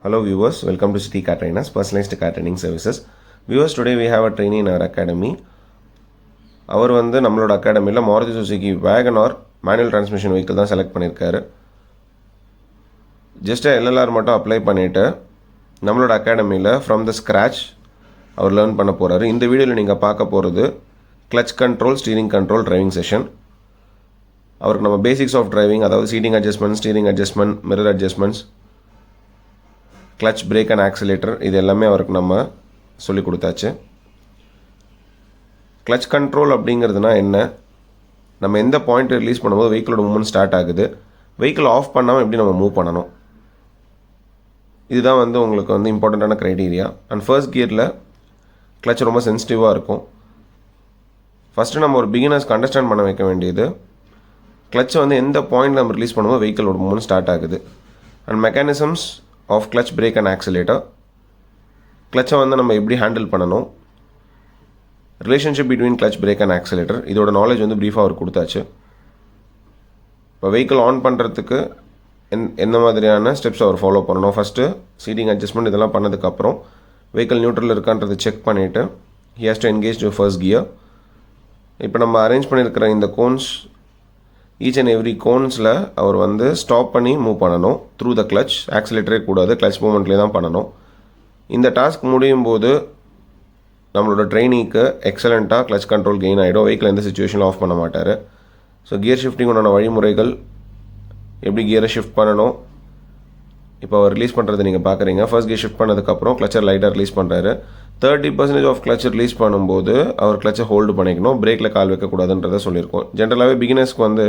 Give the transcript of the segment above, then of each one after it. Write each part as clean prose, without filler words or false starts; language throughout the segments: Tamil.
Hello viewers, welcome to City Car Trainers, personalized car training services. Viewers, today we have a trainee in our academy. அவர் வந்து நம்மளோட அகாடமியில் Maruti Suzuki WagonR manual transmission vehicle தான் செலக்ட் பண்ணியிருக்காரு. ஜஸ்ட் எல்எல்ஆர் மட்டும் அப்ளை பண்ணிவிட்டு நம்மளோட அகாடமியில் ஃப்ரம் த ஸ்க்ராச் அவர் லேர்ன் பண்ண போகிறாரு. இந்த வீடியோவில் நீங்கள் பார்க்க போகிறது clutch control, steering control, driving session. அவருக்கு நம்ம பேசிக்ஸ் ஆஃப் டிரைவிங், அதாவது seating adjustment, steering adjustment, mirror adjustments, clutch, brake and accelerator, இது எல்லாமே அவருக்கு நம்ம சொல்லி கொடுத்தாச்சு. கிளச் கண்ட்ரோல் அப்படிங்கிறதுனா என்ன, நம்ம எந்த பாயிண்ட் ரிலீஸ் பண்ணும்போது வெஹிக்கிளோட மூவ்மெண்ட் ஸ்டார்ட் ஆகுது, வெஹிக்கிள் ஆஃப் பண்ணாமல் எப்படி நம்ம மூவ் பண்ணணும், இதுதான் வந்து உங்களுக்கு வந்து இம்பார்ட்டண்ட்டான க்ரைட்டீரியா. அண்ட் ஃபர்ஸ்ட் கியரில் கிளச் ரொம்ப சென்சிட்டிவாக இருக்கும். ஃபஸ்ட்டு நம்ம ஒரு பிகினர்ஸ்க்கு அண்டர்ஸ்டாண்ட் பண்ண வைக்க வேண்டியது, கிளச்சை வந்து எந்த பாயிண்ட் நம்ம ரிலீஸ் பண்ணும்போது வெஹிக்கிளோட மூவ்மெண்ட் ஸ்டார்ட் ஆகுது. And mechanisms of clutch, brake and accelerator, கிளச்சை வந்து நம்ம எப்படி ஹேண்டில் பண்ணணும், relationship between clutch, brake and accelerator, இதோட நாலேஜ் வந்து ப்ரீஃபாக அவர் கொடுத்தாச்சு. இப்போ வெஹிக்கிள் ஆன் பண்ணுறதுக்கு எந்த மாதிரியான ஸ்டெப்ஸ் அவர் ஃபாலோ பண்ணணும், ஃபஸ்ட்டு சீட்டிங் அட்ஜஸ்ட்மெண்ட் இதெல்லாம் பண்ணதுக்கப்புறம் வெஹிக்கிள் நியூட்ரல் இருக்கான்றதை செக் பண்ணிவிட்டு he has to engage to first gear. இப்போ நம்ம அரேஞ்ச் பண்ணியிருக்கிற இந்த கோன்ஸ், ஈச் அண்ட் எவ்ரி கோன்ஸில் அவர் வந்து ஸ்டாப் பண்ணி மூவ் பண்ணணும். த்ரூ த கிளச், ஆக்சிலேட்டரே கூடாது, கிளச் மூமெண்ட்லேயே தான் பண்ணணும். இந்த டாஸ்க் முடியும் போது நம்மளோட ட்ரெயினிங்க்கு எக்ஸலண்ட்டாக கிளச் கண்ட்ரோல் கெயின் ஆகிடும். வெஹிக்கிள் எந்த சுச்சுவேஷனில் ஆஃப் பண்ண மாட்டார். ஸோ கியர் ஷிஃப்டிங்கோட வழிமுறைகள், எப்படி கியரை ஷிஃப்ட் பண்ணணும், இப்போ அவர் ரிலீஸ் பண்ணுறது நீங்கள் பார்க்குறீங்க. ஃபர்ஸ்ட் கியர் ஷிஃப்ட் பண்ணதுக்கப்புறம் கிளச்சர் லைட்டாக ரிலீஸ் பண்ணுறாரு. 30% ஆஃப் கிளச்சர் ரிலீஸ் பண்ணும்போது அவர் கிளச்சை ஹோல்டு பண்ணிக்கணும், பிரேக்கில் கால் வைக்கக்கூடாதுன்றதை சொல்லியிருக்கோம். ஜென்ரலாகவே பிகினர்ஸ்க்கு வந்து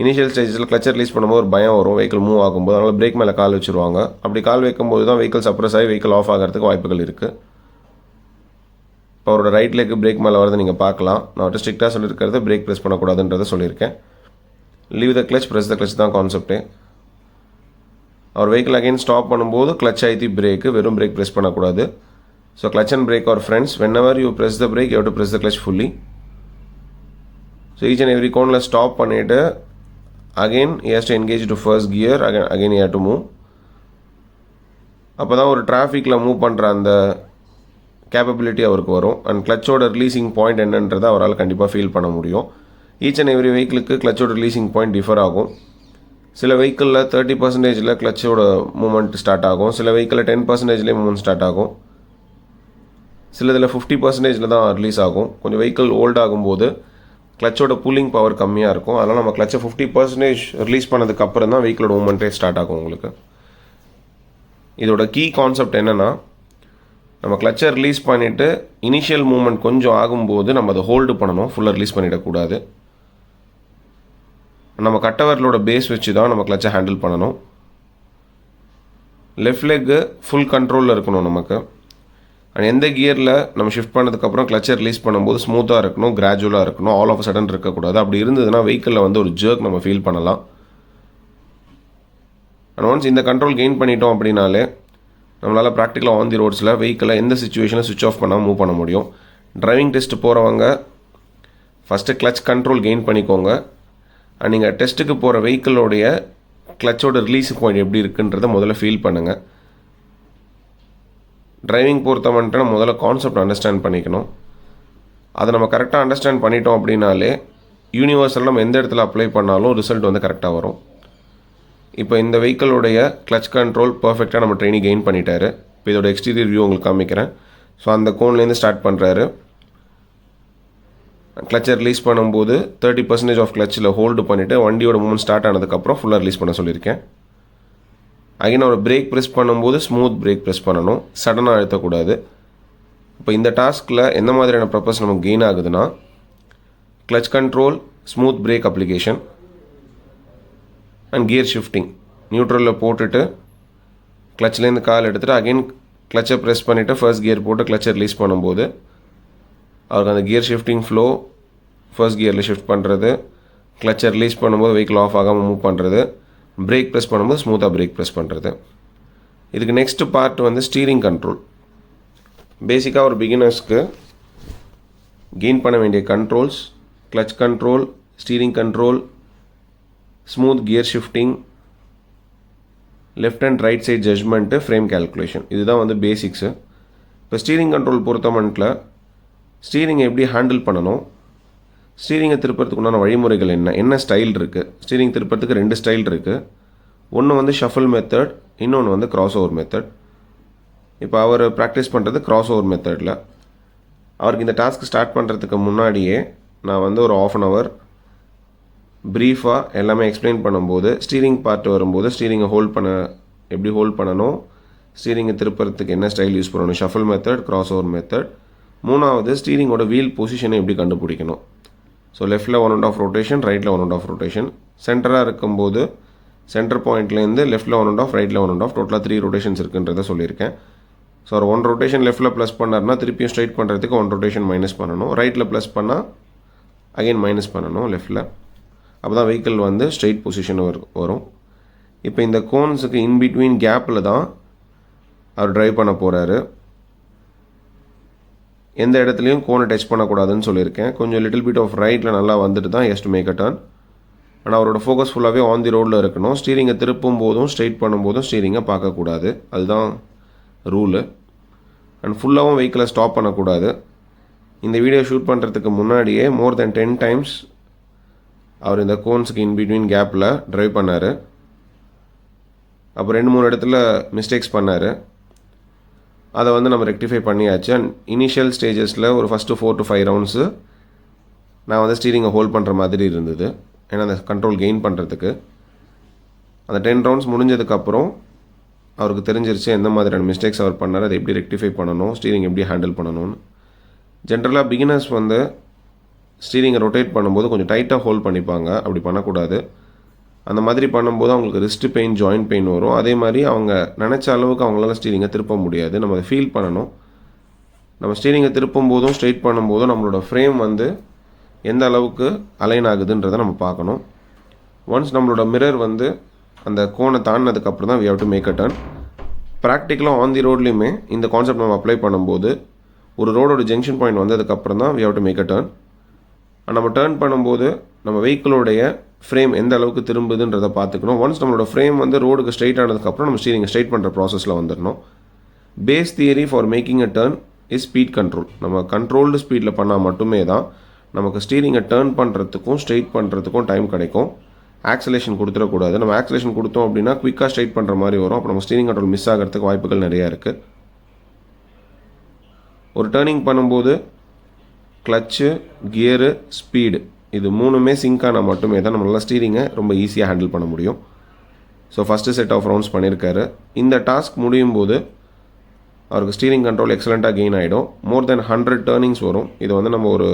இனிஷியல் ஸ்டேஜில் கிளச்சர் ரிலீஸ் பண்ணும்போது ஒரு பயம் வரும், வெஹிக்கிள் மூவ் ஆகும்போது. அதனால் பிரேக் மேலே கால் வச்சுருவாங்க. அப்படி கால் வைக்கும்போது தான் வெஹிக்கிள் சப்ரஸ் ஆகி வெஹிக்கிள் ஆஃப் ஆகிறதுக்கு வாய்ப்புகள் இருக்குது. இப்போ அவரோட ரைட் லெக் பிரேக் மேலே வரதை நீங்கள் பார்க்கலாம். நான் அவர்கிட்ட ஸ்ட்ரிக்டாக சொல்லியிருக்கிறது பிரேக் ப்ரெஸ் பண்ணக்கூடாதுன்றதை சொல்லியிருக்கேன். Leave the clutch, press the clutch தான் கான்செப்டே. அவர் வெஹிக்கிள் அகைன் ஸ்டாப் பண்ணும்போது கிளச் ஐத்தி பிரேக்கு, வெறும் பிரேக் ப்ரெஸ் பண்ணக்கூடாது. So clutch and brake are friends, whenever you press the brake you have to press the clutch fully. So each and every கோனில் ஸ்டாப் பண்ணிவிட்டு again he has to engage to first gear, again he have to move. அப்போ தான் ஒரு டிராஃபிக்கில் மூவ் பண்ணுற அந்த கேப்பபிலிட்டி அவருக்கு வரும். அண்ட் கிளச்சோட ரிலீசிங் பாயிண்ட் என்னன்றதை அவரால் கண்டிப்பாக ஃபீல் பண்ண முடியும். ஈச் அண்ட் எவ்ரி வெஹிக்கிளுக்கு கிளச்சோட ரிலீசிங் பாயிண்ட் டிஃபர் ஆகும். சில வெஹிக்கிளில் 30% கிளச்சோட மூவ்மெண்ட் ஸ்டார்ட் ஆகும், சில வெஹிக்கிளில் 10% மூவ்மெண்ட் ஸ்டார்ட் ஆகும், சிலதில் 50% தான் ரிலீஸ் ஆகும். கொஞ்சம் வெஹிக்கிள் ஓல்ட் ஆகும்போது கிளச்சோட புல்லிங் பவர் கம்மியாக இருக்கும். அதனால் நம்ம கிளச்சை 50% ரிலீஸ் பண்ணதுக்கப்புறம் தான் வெஹிக்கிளோட மூவ்மெண்ட்டே ஸ்டார்ட் ஆகும் உங்களுக்கு. இதோட கீ கான்செப்ட் என்னென்னா, நம்ம கிளச்சை ரிலீஸ் பண்ணிவிட்டு இனிஷியல் மூவ்மெண்ட் கொஞ்சம் ஆகும்போது நம்ம அதை ஹோல்டு பண்ணணும், ஃபுல்லாக ரிலீஸ் பண்ணிடக்கூடாது. நம்ம கட்டவர்களோட பேஸ் வச்சு தான் நம்ம கிளச்சை ஹேண்டில் பண்ணணும். லெஃப்ட் லெக்கு ஃபுல் கண்ட்ரோலில் இருக்கணும் நமக்கு. அண்ட் எந்த கியரில் நம்ம ஷிஃப்ட் பண்ணதுக்கப்புறம் கிளச்சை ரிலீஸ் பண்ணும்போது ஸ்மூத்தாக இருக்கணும், கிராஜுவலாக இருக்கணும், ஆல் ஆஃப் அ சடன் இருக்கக்கூடாது. அப்படி இருந்ததுன்னா வெஹிக்கிளில் வந்து ஒரு ஜர்க் நம்ம ஃபீல் பண்ணலாம். அண்ட் ஒன்ஸ் இந்த கண்ட்ரோல் கெயின் பண்ணிட்டோம் அப்படின்னாலே நம்மளால் ப்ராக்டிக்கலாக ஆன் தி ரோட்ஸில் வெஹிக்கிளை எந்த சுச்சுவேஷனில் சுவிட்ச் ஆஃப் பண்ணால் மூவ் பண்ண முடியும். டிரைவிங் டெஸ்ட் போகிறவங்க ஃபஸ்ட்டு கிளச் கண்ட்ரோல் கெயின் பண்ணிக்கோங்க. அண்ட் நீங்கள் டெஸ்ட்டுக்கு போகிற வெஹிக்கிளோடைய கிளச்சோட ரிலீஸ் பாயிண்ட் எப்படி இருக்குன்றதை முதல்ல ஃபீல் பண்ணுங்கள். டிரைவிங் பொறுத்த மட்டும் முதல்ல கான்செப்ட் அண்டர்ஸ்டாண்ட் பண்ணிக்கணும். அதை நம்ம கரெக்டாக அண்டர்ஸ்டாண்ட் பண்ணிட்டோம் அப்படின்னாலே யூனிவர்சல் நம்ம எந்த இடத்துல அப்ளை பண்ணாலும் ரிசல்ட் வந்து கரெக்டாக வரும். இப்போ இந்த வெஹிக்கிளோடைய கிளச் கண்ட்ரோல் பர்ஃபெக்டாக நம்ம ட்ரெயினிங் கெயின் பண்ணிட்டாரு. இப்போ இதோட எக்ஸ்டீரியர் வியூ உங்களுக்கு காமிக்கிறேன். ஸோ அந்த கோன்லேருந்து ஸ்டார்ட் பண்ணுறாரு. கிளச்சை ரிலீஸ் பண்ணும்போது 30% ஆஃப் கிளச்சில் ஹோல்டு பண்ணிவிட்டு வண்டியோட மூவ்மெண்ட் ஸ்டார்ட் ஆனதுக்கப்புறம் ஃபுல்லாக ரிலீஸ் பண்ண சொல்லியிருக்கேன். அகைன் ஒரு பிரேக் ப்ரெஸ் பண்ணும்போது ஸ்மூத் பிரேக் ப்ரெஸ் பண்ணணும், சடனாக அழுத்தக்கூடாது. இப்போ இந்த டாஸ்கில் எந்த மாதிரியான பர்பஸ் நமக்கு கெயின் ஆகுதுன்னா, clutch control, smooth brake application and gear shifting. நியூட்ரலில் போட்டுட்டு கிளச்லேருந்து கால் எடுத்துகிட்டு அகைன் கிளச்சை ப்ரெஸ் பண்ணிவிட்டு ஃபர்ஸ்ட் கியர் போட்டு கிளச்சை ரிலீஸ் பண்ணும்போது அவருக்கு அந்த கியர் ஷிஃப்டிங் ஃப்ளோ, ஃபர்ஸ்ட் கியரில் ஷிஃப்ட் பண்ணுறது, கிளச்சை ரிலீஸ் பண்ணும்போது வெஹிக்கிள் ஆஃப் ஆகாமல் மூவ் பண்ணுறது, பிரேக் ப்ரெஸ் பண்ணும்போது ஸ்மூத்தாக பிரேக் ப்ரெஸ் பண்ணுறது. இதுக்கு நெக்ஸ்ட்டு பார்ட் வந்து ஸ்டீரிங் கண்ட்ரோல். பேசிக்காக ஒரு பிகினர்ஸ்க்கு கெயின் பண்ண வேண்டிய controls, clutch control, steering control, smooth gear shifting, left and right side judgment, frame calculation. இதுதான் வந்து பேசிக்ஸு. இப்போ ஸ்டீரிங் கண்ட்ரோல் பொறுத்தமட்டில் ஸ்டீரிங்கை எப்படி ஹேண்டில் பண்ணணும், ஸ்டீரிங்கை திருப்பறதுக்கு உண்டான வழிமுறைகள் என்ன ஸ்டைல் இருக்குது. ஸ்டீரிங் திருப்பறதுக்கு 2 ஸ்டைல் இருக்குது. ஒன்று வந்து ஷஃபிள் மெத்தட், இன்னொன்று வந்து கிராஸ் ஓவர் மெத்தட். இப்போ அவர் ப்ராக்டிஸ் பண்ணுறது கிராஸ் ஓவர் மெத்தடில். அவருக்கு இந்த டாஸ்க் ஸ்டார்ட் பண்ணுறதுக்கு முன்னாடியே நான் வந்து ஒரு 1/2 hour ப்ரீஃபாக எல்லாமே எக்ஸ்பிளைன் பண்ணும்போது, ஸ்டீரிங் பார்ட் வரும்போது ஸ்டீரிங்கை எப்படி ஹோல்ட் பண்ணணும், ஸ்டீரிங்கை திருப்பறதுக்கு என்ன ஸ்டைல் யூஸ் பண்ணணும், shuffle method, cross over method. 3வது ஸ்டீரிங்கோட வீல் பொசிஷனை எப்படி கண்டுபிடிக்கணும். ஸோ லெஃப்ட்டில் 1.5 ரொட்டேஷன், ரைட்டில் 1.5 ரொட்டேஷன். சென்டராக இருக்கும்போது சென்டர் பாயிண்ட்லேருந்து லெஃப்ட்டில் 1.5, ரைட்டில் 1.5, டோட்டலாக 3 ரொட்டேஷன்ஸ் இருக்குன்றதை சொல்லியிருக்கேன். ஸோ ஒரு 1 ரொட்டேஷன் லெஃப்ட்டில் ப்ளஸ் பண்ணார்னா திருப்பியும் ஸ்ட்ரைட் பண்ணுறதுக்கு 1 ரொட்டேஷன் மைனஸ் பண்ணணும். ரைட்டில் ப்ளஸ் பண்ணால் அகைன் மைனஸ் பண்ணணும் லெஃப்ட்டில். அப்போ தான் வெஹிக்கிள் வந்து ஸ்ட்ரைட் பொசிஷன் வரும். இப்போ இந்த கோன்ஸுக்கு இன்பிட்வீன் கேப்பில் தான் அவர் ட்ரைவ் பண்ண போகிறாரு. எந்த இடத்துலையும் கோனை டச் பண்ணக்கூடாதுன்னு சொல்லியிருக்கேன். கொஞ்சம் லிட்டில் பிட் ஆஃப் ரைட்டில் நல்லா வந்துட்டு தான் as to make a turn. ஆனால் அவரோட ஃபோக்கஸ் ஃபுல்லாகவே ஆன் தி ரோடில் இருக்கணும். ஸ்டீரிங்கை திருப்பும் போதும் ஸ்ட்ரைட் பண்ணும்போதும் ஸ்டீரிங்கை பார்க்கக்கூடாது. அதுதான் ரூலு. அண்ட் ஃபுல்லாகவும் வெஹிக்கிளை ஸ்டாப் பண்ணக்கூடாது. இந்த வீடியோ ஷூட் பண்ணுறதுக்கு முன்னாடியே மோர் தென் 10 times அவர் இந்த கோன்ஸுக்கு இன்பிட்வீன் கேப்பில் ட்ரைவ் பண்ணார். அப்போ 2-3 இடத்துல மிஸ்டேக்ஸ் பண்ணார். அதை வந்து நம்ம ரெக்டிஃபை பண்ணியாச்சு. அண்ட் இனிஷியல் ஸ்டேஜஸில் ஒரு ஃபஸ்ட்டு 4 to 5 rounds நான் வந்து ஸ்டீரிங்கை ஹோல்ட் பண்ணுற மாதிரி இருந்தது, ஏன்னா அந்த கண்ட்ரோல் கெயின் பண்ணுறதுக்கு. அந்த 10 rounds முடிஞ்சதுக்கப்புறம் அவருக்கு தெரிஞ்சிருச்சு எந்த மாதிரியான மிஸ்டேக்ஸ் அவர் பண்ணார், அதை எப்படி ரெக்டிஃபை பண்ணணும், ஸ்டீரிங் எப்படி ஹேண்டில் பண்ணணும்னு. ஜென்ரலாக பிகினர்ஸ் வந்து ஸ்டீரிங்கை ரொட்டேட் பண்ணும்போது கொஞ்சம் டைட்டாக ஹோல்ட் பண்ணிப்பாங்க. அப்படி பண்ணக்கூடாது. அந்த மாதிரி பண்ணும்போது அவங்களுக்கு ரிஸ்ட் பெயின், ஜாயிண்ட் பெயின் வரும். அதே மாதிரி அவங்க நினச்ச அளவுக்கு அவங்களால ஸ்டீரிங்கை திருப்ப முடியாது. நம்ம அதை ஃபீல் பண்ணணும். நம்ம ஸ்டீரிங்கை திருப்பும் போதும் ஸ்ட்ரெயிட் பண்ணும்போதும் நம்மளோட ஃப்ரேம் வந்து எந்த அளவுக்கு அலைன் ஆகுதுன்றதை நம்ம பார்க்கணும். ஒன்ஸ் நம்மளோட மிரர் வந்து அந்த கோனை தாண்டினதுக்கப்புறம் தான் we have to make a turn. ப்ராக்டிக்கலாக ஆன் தி ரோட்லேயுமே இந்த கான்செப்ட் நம்ம அப்ளை பண்ணும்போது ஒரு ரோடோட ஜங்ஷன் பாயிண்ட் வந்ததுக்கப்புறம் தான் we have to make a turn. நம்ம டேர்ன் பண்ணும்போது நம்ம வெஹிக்கிளோடைய ஃப்ரேம் எந்த அளவுக்கு திரும்புதுன்றதை பார்த்துக்கணும். ஒன்ஸ் நம்மளோட ஃப்ரேம் வந்து ரோடுக்கு ஸ்ட்ரைட் ஆனதுக்கப்புறம் நம்ம ஸ்டீரிங்கை ஸ்ட்ரைட் பண்ணுற ப்ராசஸில் வந்துடணும். Base theory for making a turn is speed control. நம்ம கண்ட்ரோல்டு ஸ்பீடில் பண்ணால் மட்டுமே தான் நமக்கு ஸ்டீரிங்கை டேர்ன் பண்ணுறதுக்கும் ஸ்ட்ரைட் பண்ணுறதுக்கும் டைம் கிடைக்கும். ஆக்சலேஷன் கொடுத்துடக்கூடாது. நம்ம ஆக்சலேஷன் கொடுத்தோம் அப்படின்னா குயிக்காக ஸ்ட்ரைட் பண்ணுற மாதிரி வரும். அப்போ நம்ம ஸ்டீரிங் கண்ட்ரோல் மிஸ் ஆகிறதுக்கு வாய்ப்புகள் நிறையா இருக்குது. ஒரு டேர்னிங் பண்ணும்போது கிளச்சு, கியரு, ஸ்பீடு இது 3மே சிங்கான மட்டுமே தான் நம்மளால் ஸ்டீரிங்கை ரொம்ப ஈஸியாக ஹேண்டில் பண்ண முடியும். So first set of rounds பண்ணியிருக்காரு. இந்த டாஸ்க் முடியும் போது அவருக்கு ஸ்டீரிங் கண்ட்ரோல் எக்ஸலண்ட்டாக கெயின் ஆகிடும். மோர் தென் 100 டேர்னிங்ஸ் வரும். இது வந்து நம்ம ஒரு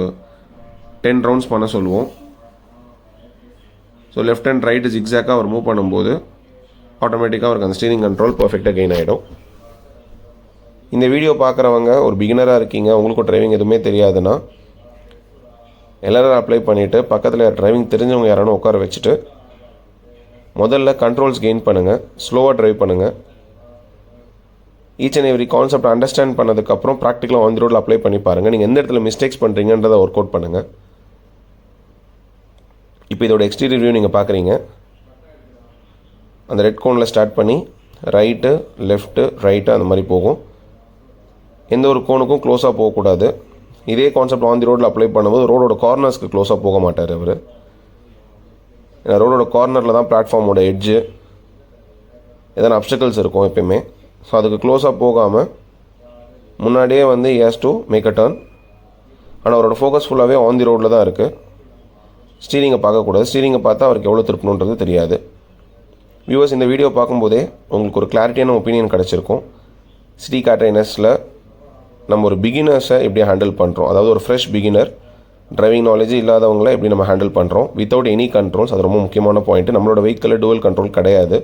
10 rounds பண்ண சொல்லுவோம். ஸோ லெஃப்ட் அண்ட் ரைட்டு ஜிக்ஸாக்காக அவர் மூவ் பண்ணும்போது ஆட்டோமேட்டிக்காக அவருக்கு அந்த ஸ்டீரிங் கண்ட்ரோல் பர்ஃபெக்டாக கெயின் ஆகிடும். இந்த வீடியோ பார்க்குறவங்க ஒரு பிகினராக இருக்கீங்க, உங்களுக்கும் டிரைவிங் எதுவுமே தெரியாதுன்னா எல்லோரும் அப்ளை பண்ணிவிட்டு பக்கத்தில் டிரைவிங் தெரிஞ்சவங்க யாரானு உட்கார வச்சுட்டு முதல்ல கண்ட்ரோல்ஸ் கெயின் பண்ணுங்கள், ஸ்லோவாக ட்ரைவ் பண்ணுங்கள். Each and every concept understand பண்ணதுக்கப்புறம் ப்ராக்டிக்கலாக ஆன் தி ரோடில் அப்ளை பண்ணி பாருங்கள். நீங்கள் எந்த இடத்துல மிஸ்டேக்ஸ் பண்ணுறீங்கன்றதை ஒர்க் அவுட் பண்ணுங்கள். இப்போ இதோட எக்ஸ்டீரியர் வியூ நீங்கள் பார்க்குறீங்க. அந்த ரெட் கோனில் ஸ்டார்ட் பண்ணி ரைட்டு, லெஃப்ட்டு, ரைட்டு அந்த மாதிரி போகும். எந்த ஒரு கோனுக்கும் க்ளோஸாக போகக்கூடாது. இதே கான்செப்ட் ஆன் தி ரோடில் அப்ளை பண்ணும்போது ரோடோட கார்னர்ஸ்க்கு க்ளோஸாக போக மாட்டார் அவர். ஏன்னா ரோடோட கார்னரில் தான் பிளாட்ஃபார்மோட எட்ஜு, எதனா அப்டக்கிள்ஸ் இருக்கும் எப்பயுமே. ஸோ அதுக்கு க்ளோஸாக போகாமல் முன்னாடியே வந்து has to make a turn. ஆனால் அவரோட ஃபோக்கஸ் ஃபுல்லாகவே ஆன் தி ரோடில் தான் இருக்குது. ஸ்டீரிங்கை பார்க்கக்கூடாது. ஸ்டீரிங்கை பார்த்தா அவருக்கு எவ்வளோ திருப்பணுன்றது தெரியாது. வியூவர்ஸ், இந்த வீடியோ பார்க்கும்போதே உங்களுக்கு ஒரு கிளாரிட்டியான ஒப்பீனியன் கிடச்சிருக்கும். சிட்டி கார் ட்ரைனர்ஸில் நம்ம ஒரு பிகினர்ஸை எப்படி ஹேண்டில் பண்ணுறோம், அதாவது ஒரு ஃப்ரெஷ் பிகினர், டிரைவிங் நாலேஜ் இல்லாதவங்களை எப்படி நம்ம ஹேண்டில் பண்ணுறோம் வித்தவுட் எனி கண்ட்ரோல்ஸ். அது ரொம்ப முக்கியமான பாயிண்ட்டு. நம்மளோட வெஹிக்கிளில் டுவல் கண்ட்ரோல் கிடையாது.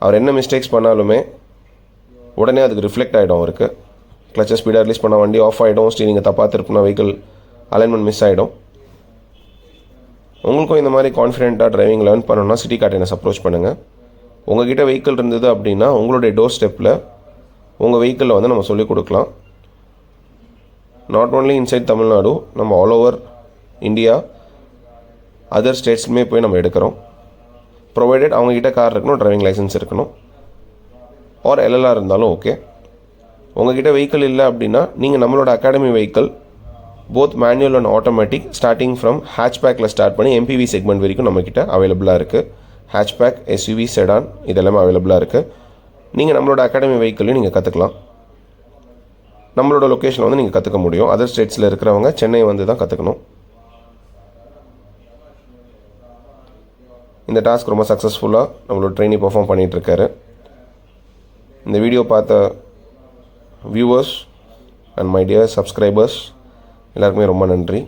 அவர் என்ன மிஸ்டேக்ஸ் பண்ணாலுமே உடனே அதுக்கு ரிஃப்ளெக்ட் ஆகிடும். அவருக்கு கிளச்சை ஸ்பீடாக ரிலீஸ் பண்ண வண்டி ஆஃப் ஆகிடும். ஸ்டீரிங்கை தப்பாக திருப்பினா வெஹிக்கிள் அலைன்மெண்ட் மிஸ் ஆகிடும். உங்களுக்கும் இந்த மாதிரி கான்ஃபிடென்ட்டாக டிரைவிங் லேர்ன் பண்ணணும்னா சிட்டி கார் ட்ரைனர்ஸ் அப்ரோச் பண்ணுங்கள். உங்கள்கிட்ட வெஹிக்கிள் இருந்தது அப்படின்னா உங்களுடைய டோர் ஸ்டெப்பில் உங்கள் வெஹிக்கிளில் வந்து நம்ம சொல்லிக் கொடுக்கலாம். நாட் ஓன்லி இன்சைட் தமிழ்நாடு, நம்ம ஆல் ஓவர் இந்தியா, அதர் ஸ்டேட்ஸ்மே போய் நம்ம எடுக்கிறோம். ப்ரொவைடட் அவங்ககிட்ட கார் இருக்கணும், டிரைவிங் லைசன்ஸ் இருக்கணும், ஆர் எல்எல்ஆர் இருந்தாலும் ஓகே. உங்ககிட்ட வெஹிக்கிள் இல்லை அப்படின்னா நீங்கள் நம்மளோட academy vehicle both manual and automatic starting from ஹேட்ச்பேக்கில் ஸ்டார்ட் பண்ணி எம்பிவி செக்மெண்ட் வரைக்கும் நம்மக்கிட்ட அவைலபிளாக இருக்குது. ஹேட்ச்பேக், எஸ்யூவி, செடான் இதெல்லாமே அவைலபிளாக இருக்குது. நீங்கள் நம்மளோட அகாடமி வெஹிக்கிளையும் நீங்கள் கற்றுக்கலாம். நம்மளோட லொக்கேஷனில் வந்து நீங்கள் கற்றுக்க முடியும். அதர் ஸ்டேட்ஸில் இருக்கிறவங்க சென்னை வந்து தான் கற்றுக்கணும். இந்த டாஸ்க் ரொம்ப சக்ஸஸ்ஃபுல்லாக நம்மளோட ட்ரெயினி பெர்ஃபார்ம் பண்ணிகிட்ருக்காரு. இந்த வீடியோ பார்த்த viewers and my dear subscribers எல்லாருக்குமே ரொம்ப நன்றி.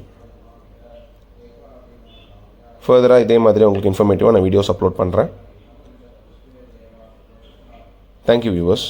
ஃபர்தராக இதே மாதிரி உங்களுக்கு இன்ஃபர்மேட்டிவாக நான் வீடியோஸ் அப்லோட் பண்ணுறேன். Thank you viewers.